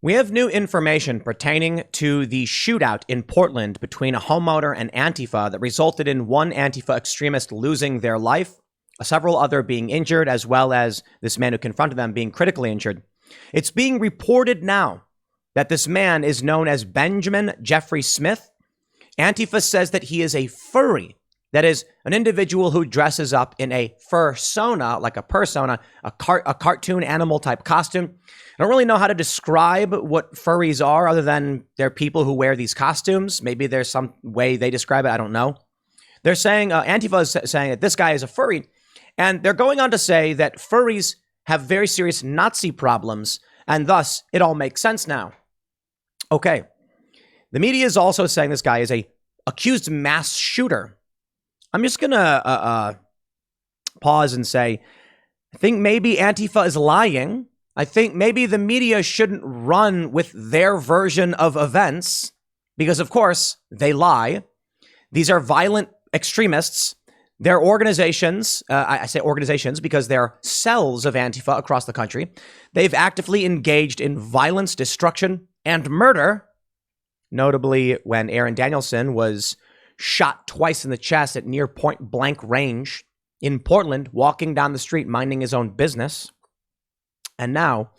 We have new information pertaining to the shootout in Portland between a homeowner and Antifa that resulted in one Antifa extremist losing their life, several other being injured, as well as this man who confronted them being critically injured. It's being reported now that this man is known as Benjamin Jeffrey Smith. Antifa says that he is a furry. That is, an individual who dresses up in a fursona, like a persona, a cartoon animal type costume. I don't really know how to describe what furries are other than they're people who wear these costumes. Maybe there's some way they describe it. I don't know. They're saying, Antifa is saying that this guy is a furry. And they're going on to say that furries have very serious Nazi problems. And thus, it all makes sense now. Okay. The media is also saying this guy is a accused mass shooter. I'm just going to pause and say, I think maybe Antifa is lying. I think maybe the media shouldn't run with their version of events because, of course, they lie. These are violent extremists. They're organizations. I say organizations because they're cells of Antifa across the country. They've actively engaged in violence, destruction, and murder. Notably, when Aaron Danielson was shot twice in the chest at near point blank range in Portland, walking down the street, minding his own business. And now,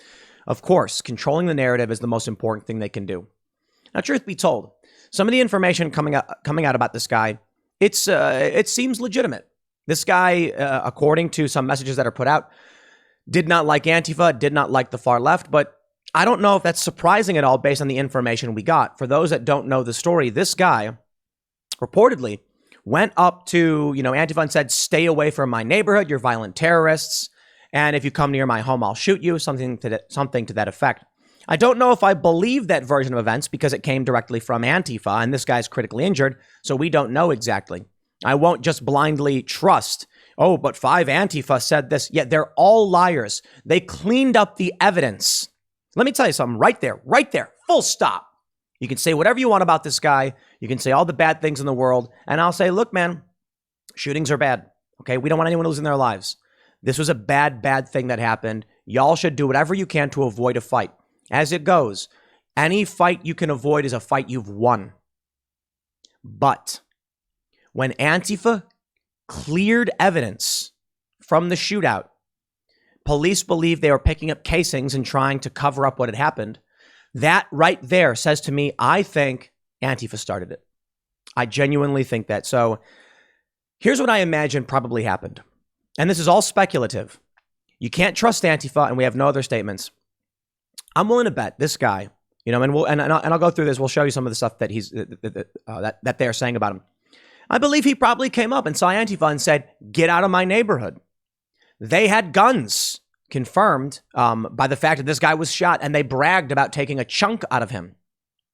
of course, controlling the narrative is the most important thing they can do. Now, truth be told, some of the information coming out about this guy, it seems legitimate. This guy, according to some messages that are put out, did not like Antifa, did not like the far left, but I don't know if that's surprising at all based on the information we got. For those that don't know the story, this guy reportedly went up to, Antifa and said, stay away from my neighborhood, you're violent terrorists. And if you come near my home, I'll shoot you, something to that effect. I don't know if I believe that version of events because it came directly from Antifa and this guy's critically injured. So we don't know exactly. I won't just blindly trust. Oh, but 5 Antifa said this. Yet they're all liars. They cleaned up the evidence. Let me tell you something right there, full stop. You can say whatever you want about this guy. You can say all the bad things in the world. And I'll say, look, man, shootings are bad. Okay. We don't want anyone losing their lives. This was a bad thing that happened. Y'all should do whatever you can to avoid a fight. As it goes, any fight you can avoid is a fight you've won. But when Antifa cleared evidence from the shootout, police believed they were picking up casings and trying to cover up what had happened. That right there says to me, I think Antifa started it. I genuinely think that. So here's what I imagine probably happened. And this is all speculative. You can't trust Antifa, and we have no other statements. I'm willing to bet this guy, and I'll go through this. We'll show you some of the stuff that that they're saying about him. I believe he probably came up and saw Antifa and said, "Get out of my neighborhood." They had guns, confirmed by the fact that this guy was shot, and they bragged about taking a chunk out of him.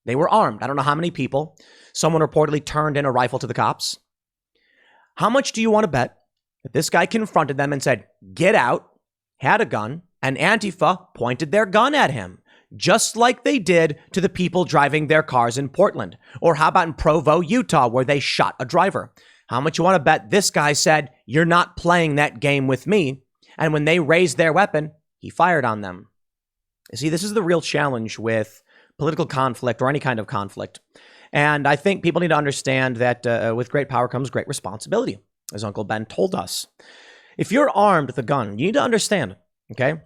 They were armed. I don't know how many people. Someone reportedly turned in a rifle to the cops. How much do you want to bet that this guy confronted them and said, get out, had a gun, and Antifa pointed their gun at him, just like they did to the people driving their cars in Portland? Or how about in Provo, Utah, where they shot a driver? How much you want to bet this guy said, you're not playing that game with me? And when they raised their weapon, he fired on them. You see, this is the real challenge with political conflict or any kind of conflict. And I think people need to understand that with great power comes great responsibility, as Uncle Ben told us. If you're armed with a gun, you need to understand, okay?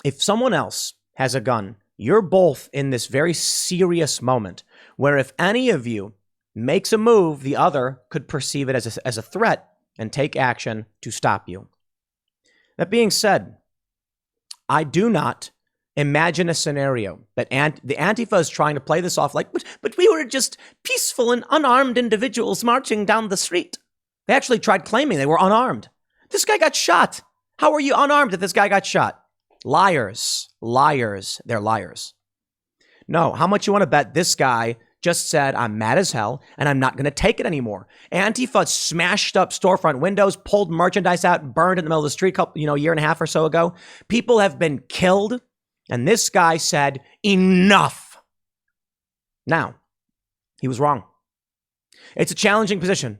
If someone else has a gun, you're both in this very serious moment where if any of you makes a move, the other could perceive it as a threat and take action to stop you. That being said, I do not imagine a scenario that the Antifa is trying to play this off like, but we were just peaceful and unarmed individuals marching down the street. They actually tried claiming they were unarmed. This guy got shot. How are you unarmed if this guy got shot? Liars. They're liars. No, how much you want to bet this guy just said, I'm mad as hell and I'm not going to take it anymore. Antifa smashed up storefront windows, pulled merchandise out, and burned in the middle of the street a year and a half or so ago. People have been killed. And this guy said, enough. Now, he was wrong. It's a challenging position.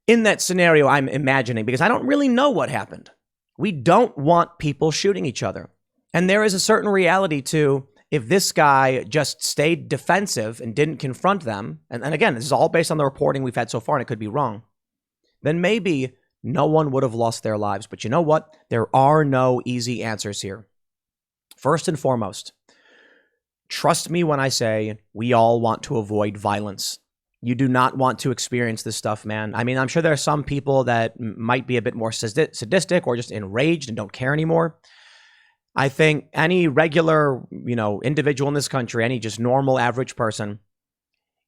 In that scenario, I'm imagining, because I don't really know what happened. We don't want people shooting each other. And there is a certain reality to if this guy just stayed defensive and didn't confront them, and again, this is all based on the reporting we've had so far, and it could be wrong, then maybe no one would have lost their lives. But you know what? There are no easy answers here. First and foremost, trust me when I say we all want to avoid violence. You do not want to experience this stuff, man. I mean, I'm sure there are some people that might be a bit more sadistic or just enraged and don't care anymore. I think any regular, individual in this country, any just normal average person,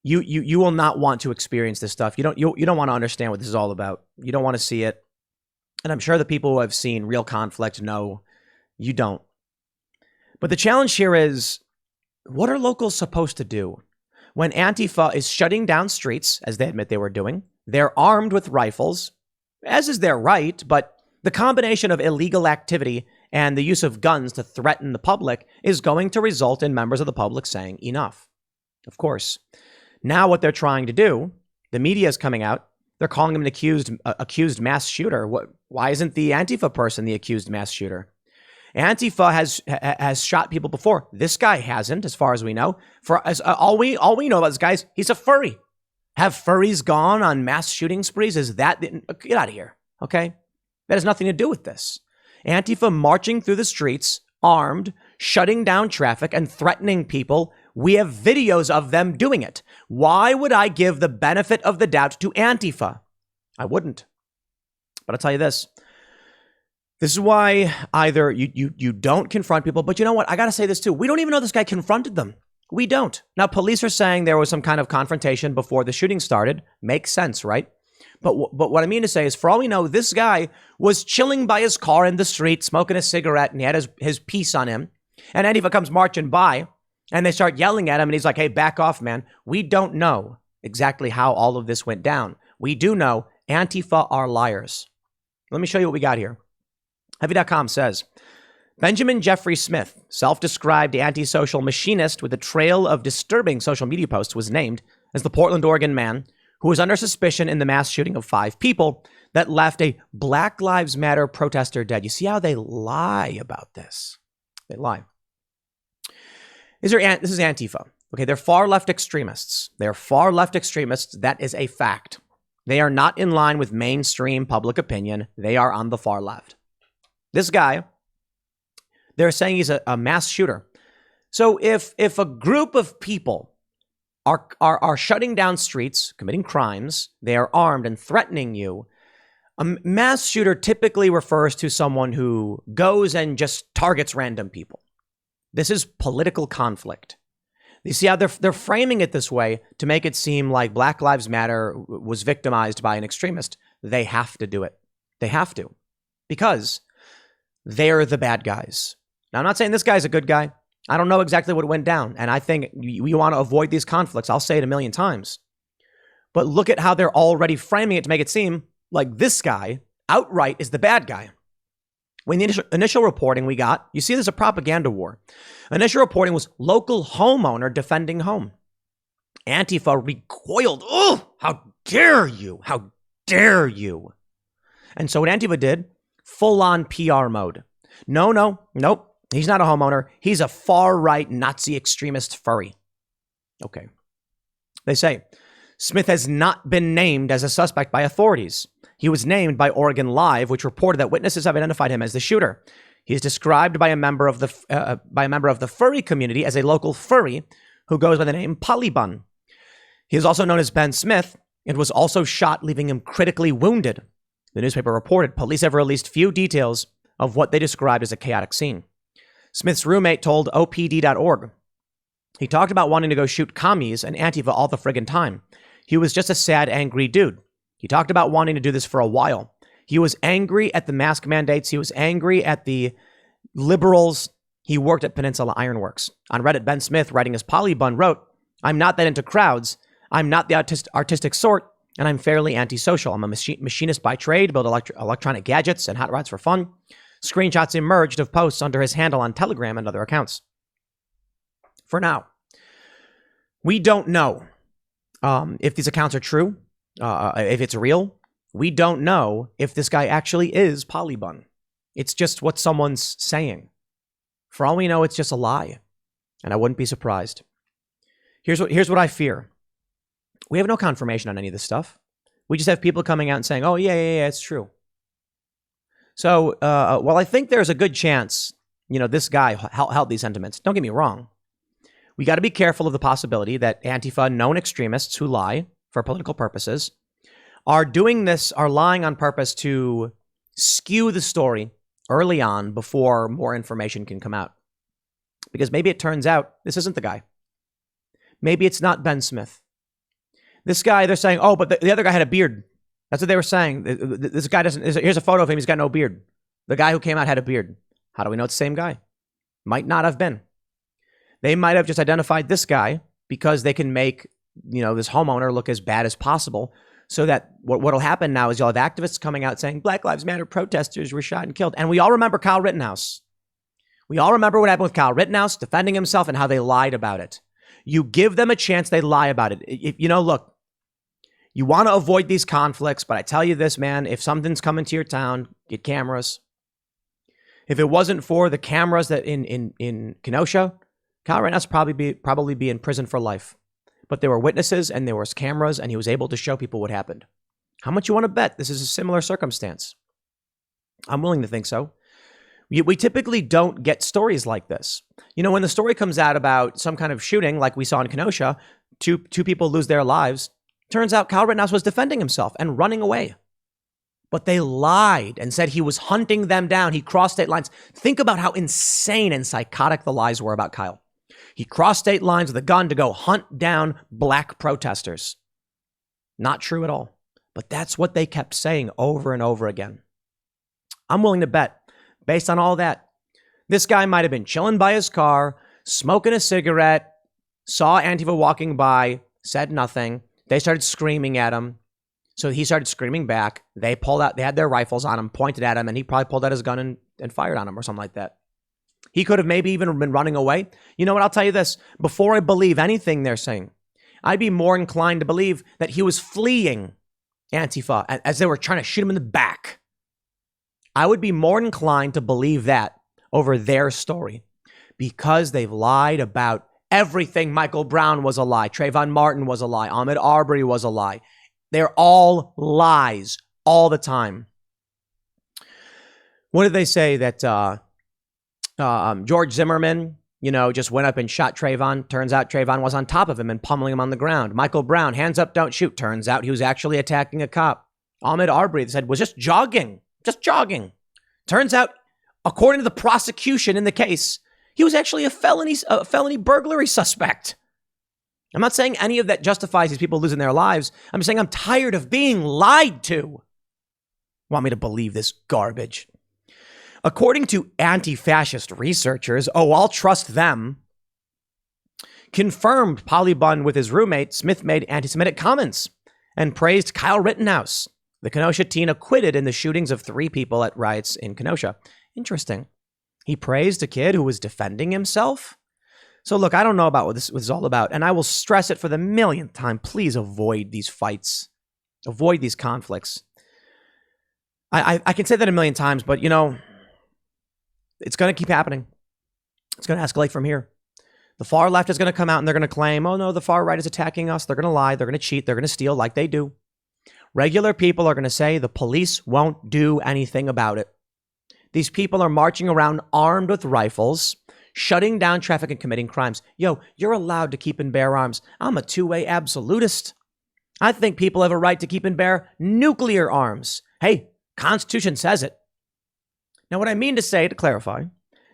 you will not want to experience this stuff. You don't want to understand what this is all about. You don't want to see it. And I'm sure the people who have seen real conflict know you don't. But the challenge here is, what are locals supposed to do? When Antifa is shutting down streets, as they admit they were doing, they're armed with rifles, as is their right, but the combination of illegal activity and the use of guns to threaten the public is going to result in members of the public saying enough. Of course. Now what they're trying to do, the media is coming out, they're calling him an accused mass shooter. Why isn't the Antifa person the accused mass shooter? Antifa has shot people before. This guy hasn't, as far as we know. All we know about this guy is he's a furry. Have furries gone on mass shooting sprees? Get out of here, okay? That has nothing to do with this. Antifa marching through the streets, armed, shutting down traffic and threatening people. We have videos of them doing it. Why would I give the benefit of the doubt to Antifa? I wouldn't. But I'll tell you this. This is why either you don't confront people, but you know what? I got to say this too. We don't even know this guy confronted them. We don't. Now, police are saying there was some kind of confrontation before the shooting started. Makes sense, right? But what I mean to say is, for all we know, this guy was chilling by his car in the street, smoking a cigarette, and he had his piece on him. And Antifa comes marching by, and they start yelling at him, and he's like, hey, back off, man. We don't know exactly how all of this went down. We do know Antifa are liars. Let me show you what we got here. Heavy.com says, Benjamin Jeffrey Smith, self-described antisocial machinist with a trail of disturbing social media posts, was named as the Portland, Oregon man who was under suspicion in the mass shooting of 5 people that left a Black Lives Matter protester dead. You see how they lie about this? They lie. This is Antifa. Okay, they're far left extremists. They're far left extremists. That is a fact. They are not in line with mainstream public opinion. They are on the far left. This guy, they're saying he's a mass shooter. So if a group of people are shutting down streets, committing crimes, they are armed and threatening you, a mass shooter typically refers to someone who goes and just targets random people. This is political conflict. You see how they're framing it this way to make it seem like Black Lives Matter was victimized by an extremist. They have to do it. They have to. Because they're the bad guys. Now, I'm not saying this guy's a good guy. I don't know exactly what went down. And I think we want to avoid these conflicts. I'll say it a million times. But look at how they're already framing it to make it seem like this guy outright is the bad guy. When the initial reporting we got, you see there's a propaganda war. Initial reporting was local homeowner defending home. Antifa recoiled. Oh, how dare you? How dare you? And so what Antifa did, full-on PR mode. Nope. He's not a homeowner. He's a far-right Nazi extremist furry. Okay. They say, Smith has not been named as a suspect by authorities. He was named by Oregon Live, which reported that witnesses have identified him as the shooter. He is described by a member of the furry community as a local furry who goes by the name Polybun. He is also known as Ben Smith and was also shot, leaving him critically wounded. The newspaper reported police have released few details of what they described as a chaotic scene. Smith's roommate told OPD.org. He talked about wanting to go shoot commies and Antifa all the friggin' time. He was just a sad, angry dude. He talked about wanting to do this for a while. He was angry at the mask mandates. He was angry at the liberals. He worked at Peninsula Ironworks. On Reddit, Ben Smith, writing as Polybun, wrote, I'm not that into crowds. I'm not the artistic sort, and I'm fairly antisocial. I'm a machinist by trade, build electronic gadgets and hot rods for fun. Screenshots emerged of posts under his handle on Telegram and other accounts. For now, we don't know if these accounts are true, if it's real. We don't know if this guy actually is Polybun. It's just what someone's saying. For all we know, it's just a lie. And I wouldn't be surprised. Here's what I fear. We have no confirmation on any of this stuff. We just have people coming out and saying, oh, yeah, it's true. So while I think there's a good chance, this guy held these sentiments, don't get me wrong. We got to be careful of the possibility that Antifa, known extremists who lie for political purposes, are lying on purpose to skew the story early on before more information can come out. Because maybe it turns out this isn't the guy. Maybe it's not Ben Smith. This guy, they're saying, oh, but the other guy had a beard. That's what they were saying. This guy doesn't, here's a photo of him, he's got no beard. The guy who came out had a beard. How do we know it's the same guy? Might not have been. They might have just identified this guy because they can make, this homeowner look as bad as possible. So that what'll happen now is you'll have activists coming out saying Black Lives Matter protesters were shot and killed. And we all remember Kyle Rittenhouse. We all remember what happened with Kyle Rittenhouse defending himself and how they lied about it. You give them a chance, they lie about it. Look, you want to avoid these conflicts, but I tell you this, man, if something's coming to your town, get cameras. If it wasn't for the cameras that in Kenosha, Kyle Rittenhouse probably be in prison for life. But there were witnesses and there was cameras and he was able to show people what happened. How much you want to bet this is a similar circumstance? I'm willing to think so. We typically don't get stories like this. When the story comes out about some kind of shooting like we saw in Kenosha, two people lose their lives. Turns out Kyle Rittenhouse was defending himself and running away. But they lied and said he was hunting them down. He crossed state lines. Think about how insane and psychotic the lies were about Kyle. He crossed state lines with a gun to go hunt down black protesters. Not true at all. But that's what they kept saying over and over again. I'm willing to bet, based on all that, this guy might have been chilling by his car, smoking a cigarette, saw Antifa walking by, said nothing. They started screaming at him. So he started screaming back. They had their rifles on him, pointed at him, and he probably pulled out his gun and fired on him or something like that. He could have maybe even been running away. You know what? I'll tell you this. Before I believe anything they're saying, I'd be more inclined to believe that he was fleeing Antifa as they were trying to shoot him in the back. I would be more inclined to believe that over their story because they've lied about everything. Michael Brown was a lie. Trayvon Martin was a lie. Ahmaud Arbery was a lie. They're all lies all the time. What did they say that George Zimmerman, just went up and shot Trayvon? Turns out Trayvon was on top of him and pummeling him on the ground. Michael Brown, hands up, don't shoot. Turns out he was actually attacking a cop. Ahmaud Arbery, they said, was just jogging. Turns out, according to the prosecution in the case, he was actually a felony burglary suspect. I'm not saying any of that justifies these people losing their lives. I'm saying I'm tired of being lied to. Want me to believe this garbage? According to anti-fascist researchers, I'll trust them, confirmed Polybun with his roommate, Smith made anti-Semitic comments and praised Kyle Rittenhouse, the Kenosha teen acquitted in the shootings of 3 people at riots in Kenosha. Interesting. He praised a kid who was defending himself? So look, I don't know about what this was all about, and I will stress it for the millionth time. Please avoid these fights. Avoid these conflicts. I can say that a million times, but it's going to keep happening. It's going to escalate from here. The far left is going to come out and they're going to claim, oh no, the far right is attacking us. They're going to lie. They're going to cheat. They're going to steal like they do. Regular people are going to say the police won't do anything about it. These people are marching around armed with rifles, shutting down traffic and committing crimes. Yo, you're allowed to keep and bear arms. I'm a two-way absolutist. I think people have a right to keep and bear nuclear arms. Hey, Constitution says it. Now, what I mean to say, to clarify,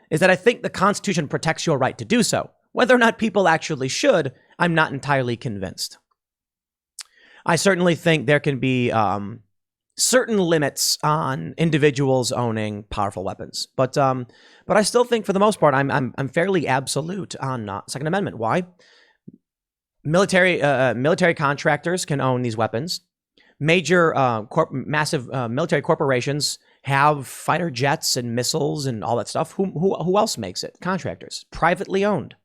is that I think the Constitution protects your right to do so. Whether or not people actually should, I'm not entirely convinced. I certainly think there can be certain limits on individuals owning powerful weapons, but I still think, for the most part, I'm fairly absolute on Second Amendment. Why? Military contractors can own these weapons. Major, massive military corporations have fighter jets and missiles and all that stuff. Who else makes it? Contractors, privately owned.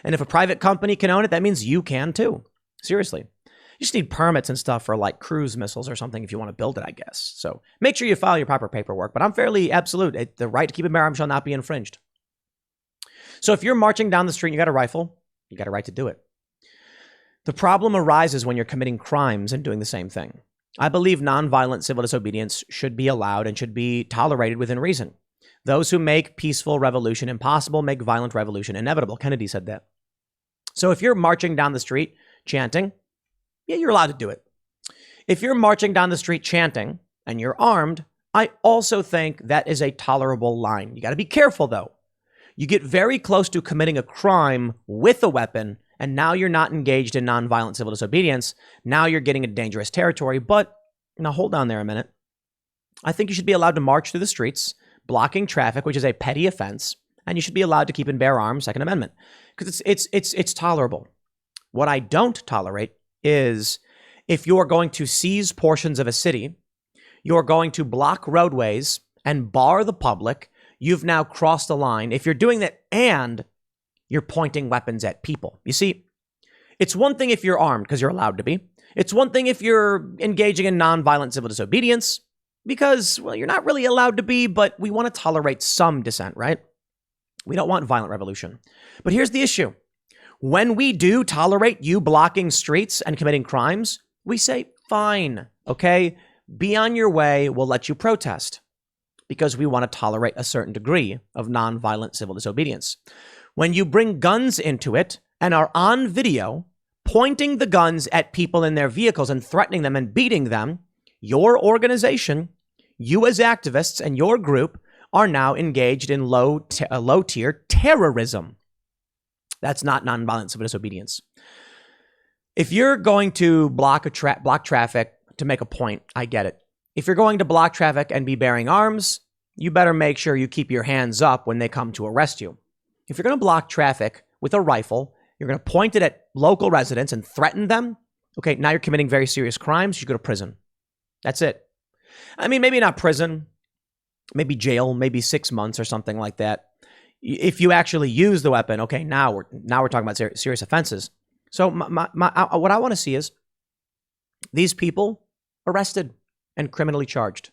And if a private company can own it, that means you can too. Seriously. You just need permits and stuff for like cruise missiles or something if you want to build it, I guess. So make sure you file your proper paperwork. But I'm fairly absolute. The right to keep and bear arms shall not be infringed. So if you're marching down the street and you got a rifle, you got a right to do it. The problem arises when you're committing crimes and doing the same thing. I believe nonviolent civil disobedience should be allowed and should be tolerated within reason. Those who make peaceful revolution impossible make violent revolution inevitable. Kennedy said that. So if you're marching down the street chanting, yeah, you're allowed to do it. If you're marching down the street chanting and you're armed, I also think that is a tolerable line. You got to be careful, though. You get very close to committing a crime with a weapon, and now you're not engaged in nonviolent civil disobedience. Now you're getting into dangerous territory. But now hold on there a minute. I think you should be allowed to march through the streets, blocking traffic, which is a petty offense, and you should be allowed to keep and bear arms, Second Amendment, because it's tolerable. What I don't tolerate is if you're going to seize portions of a city, you're going to block roadways and bar the public, you've now crossed the line. If you're doing that and you're pointing weapons at people. You see, it's one thing if you're armed because you're allowed to be. It's one thing if you're engaging in nonviolent civil disobedience because, well, you're not really allowed to be, but we want to tolerate some dissent, right? We don't want violent revolution. But here's the issue. When we do tolerate you blocking streets and committing crimes, we say, fine, okay? Be on your way. We'll let you protest because we want to tolerate a certain degree of nonviolent civil disobedience. When you bring guns into it and are on video pointing the guns at people in their vehicles and threatening them and beating them, your organization, you as activists and your group are now engaged in low-tier terrorism. That's not nonviolent civil disobedience. If you're going to block traffic to make a point, I get it. If you're going to block traffic and be bearing arms, you better make sure you keep your hands up when they come to arrest you. If you're going to block traffic with a rifle, you're going to point it at local residents and threaten them, okay, now you're committing very serious crimes. You go to prison. That's it. I mean, maybe not prison, maybe jail, maybe 6 months or something like that. If you actually use the weapon, okay, now we're talking about serious offenses. So what I want to see is these people arrested and criminally charged.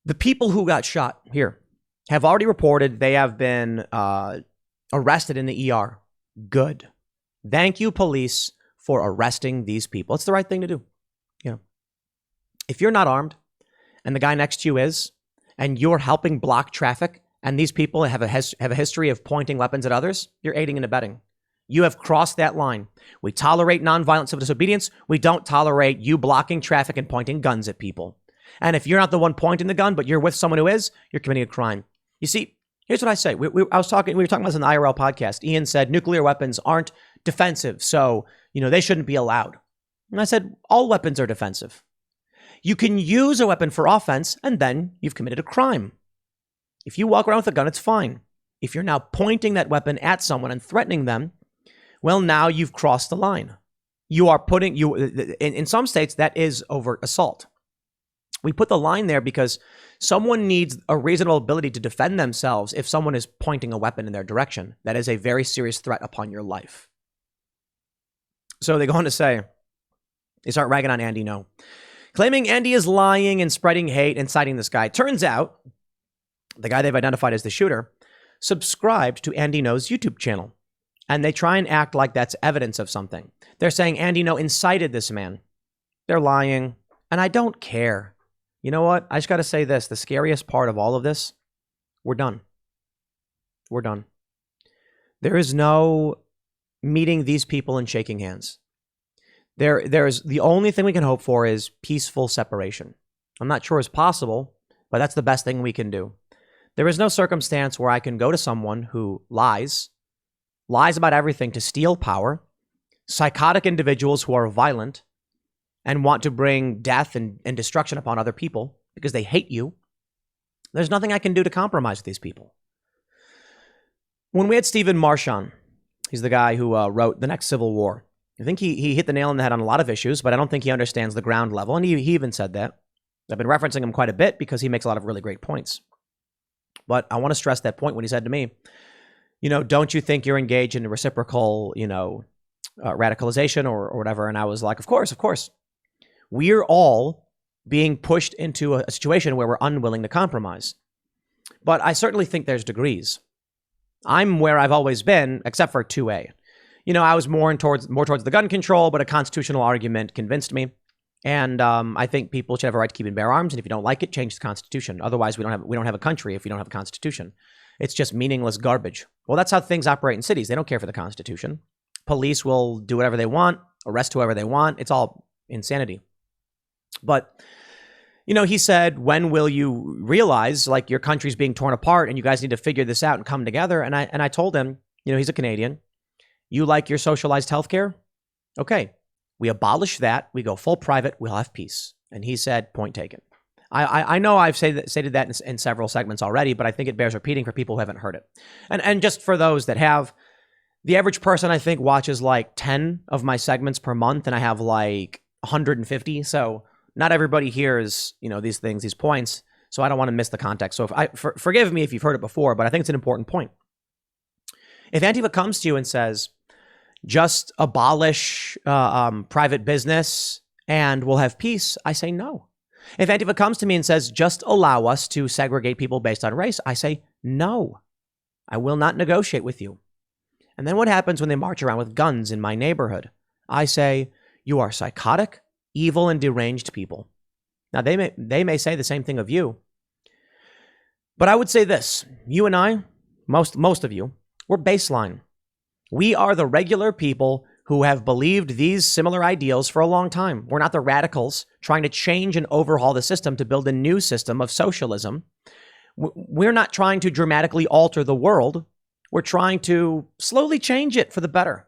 The people who got shot here have already reported they have been arrested in the ER. Good. Thank you, police, for arresting these people. It's the right thing to do. You know, if you're not armed and the guy next to you is, and you're helping block traffic, and these people have a history of pointing weapons at others, you're aiding and abetting. You have crossed that line. We tolerate nonviolent civil disobedience. We don't tolerate you blocking traffic and pointing guns at people. And if you're not the one pointing the gun, but you're with someone who is, you're committing a crime. You see, here's what I say. We were talking about this in the IRL podcast. Ian said nuclear weapons aren't defensive, so they shouldn't be allowed. And I said all weapons are defensive. You can use a weapon for offense, and then you've committed a crime. If you walk around with a gun, it's fine. If you're now pointing that weapon at someone and threatening them, well, now you've crossed the line. You are in some states, that is overt assault. We put the line there because someone needs a reasonable ability to defend themselves if someone is pointing a weapon in their direction. That is a very serious threat upon your life. So they go on to say, they start ragging on Andy No, claiming Andy is lying and spreading hate and citing this guy. Turns out the guy they've identified as the shooter subscribed to Andy No's YouTube channel. And they try and act like that's evidence of something. They're saying Andy No incited this man. They're lying. And I don't care. You know what? I just got to say this. The scariest part of all of this, we're done. We're done. There is no meeting these people and shaking hands. There's the only thing we can hope for is peaceful separation. I'm not sure it's possible, but that's the best thing we can do. There is no circumstance where I can go to someone who lies about everything to steal power, psychotic individuals who are violent and want to bring death and destruction upon other people because they hate you. There's nothing I can do to compromise with these people. When we had Stephen Marchand, he's the guy who wrote The Next Civil War. I think he hit the nail on the head on a lot of issues, but I don't think he understands the ground level. And he even said that. I've been referencing him quite a bit because he makes a lot of really great points. But I want to stress that point when he said to me, don't you think you're engaged in reciprocal, radicalization or whatever? And I was like, of course. We're all being pushed into a situation where we're unwilling to compromise. But I certainly think there's degrees. I'm where I've always been, except for 2A. You know, I was more towards the gun control, but a constitutional argument convinced me. And I think people should have a right to keep and bear arms. And if you don't like it, change the Constitution. Otherwise, we don't have a country if we don't have a Constitution. It's just meaningless garbage. Well, that's how things operate in cities. They don't care for the Constitution. Police will do whatever they want, arrest whoever they want. It's all insanity. But, you know, he said, when will you realize, like, your country's being torn apart and you guys need to figure this out and come together? And I told him, you know, he's a Canadian. You like your socialized healthcare? Okay. We abolish that. We go full private. We'll have peace. And he said, point taken. I know I've stated that in several segments already, but I think it bears repeating for people who haven't heard it. And just for those that have, the average person, I think, watches like 10 of my segments per month, and I have like 150. So not everybody hears, you know, these things, these points. So I don't want to miss the context. So forgive me if you've heard it before, but I think it's an important point. If Antifa comes to you and says, just abolish private business and we'll have peace, I say no. If Antifa comes to me and says, just allow us to segregate people based on race, I say no. I will not negotiate with you. And then what happens when they march around with guns in my neighborhood? I say, you are psychotic, evil, and deranged people. Now, they may say the same thing of you. But I would say this, you and I, most of you, we're baseline. We are the regular people who have believed these similar ideals for a long time. We're not the radicals trying to change and overhaul the system to build a new system of socialism. We're not trying to dramatically alter the world. We're trying to slowly change it for the better.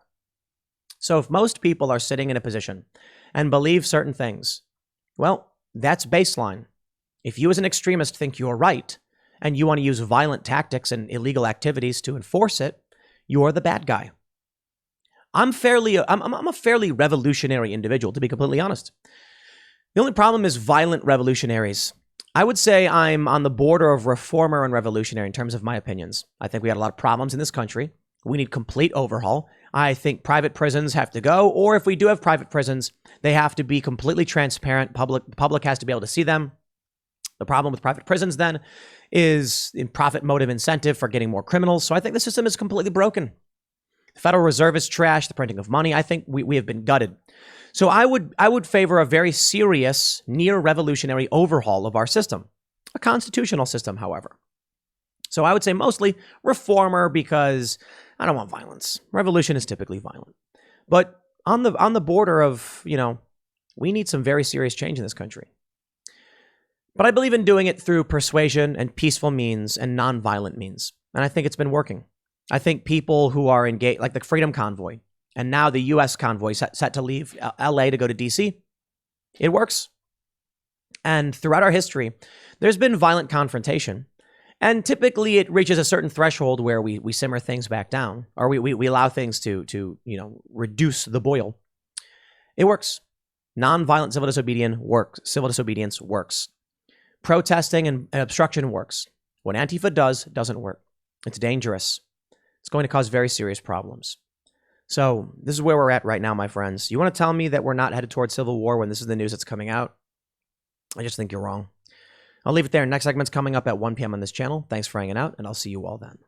So if most people are sitting in a position and believe certain things, well, that's baseline. If you as an extremist think you're right and you want to use violent tactics and illegal activities to enforce it, you're the bad guy. I'm a fairly revolutionary individual, to be completely honest. The only problem is violent revolutionaries. I would say I'm on the border of reformer and revolutionary in terms of my opinions. I think we had a lot of problems in this country. We need complete overhaul. I think private prisons have to go, or if we do have private prisons, they have to be completely transparent. Public has to be able to see them. The problem with private prisons then is in profit motive incentive for getting more criminals. So I think the system is completely broken. The Federal Reserve is trash, the printing of money. I think we have been gutted. So I would favor a very serious, near-revolutionary overhaul of our system. A constitutional system, however. So I would say mostly reformer because I don't want violence. Revolution is typically violent. But on the border of, you know, we need some very serious change in this country. But I believe in doing it through persuasion and peaceful means and nonviolent means. And I think it's been working. I think people who are engaged, like the Freedom Convoy, and now the U.S. convoy set to leave L.A. to go to D.C., it works. And throughout our history, there's been violent confrontation. And typically it reaches a certain threshold where we simmer things back down, or we allow things to you know, reduce the boil. It works. Nonviolent civil disobedience works. Protesting and obstruction works. What Antifa doesn't work. It's dangerous. It's going to cause very serious problems. So this is where we're at right now, my friends. You want to tell me that we're not headed towards civil war when this is the news that's coming out? I just think you're wrong. I'll leave it there. Next segment's coming up at 1 p.m. on this channel. Thanks for hanging out, and I'll see you all then.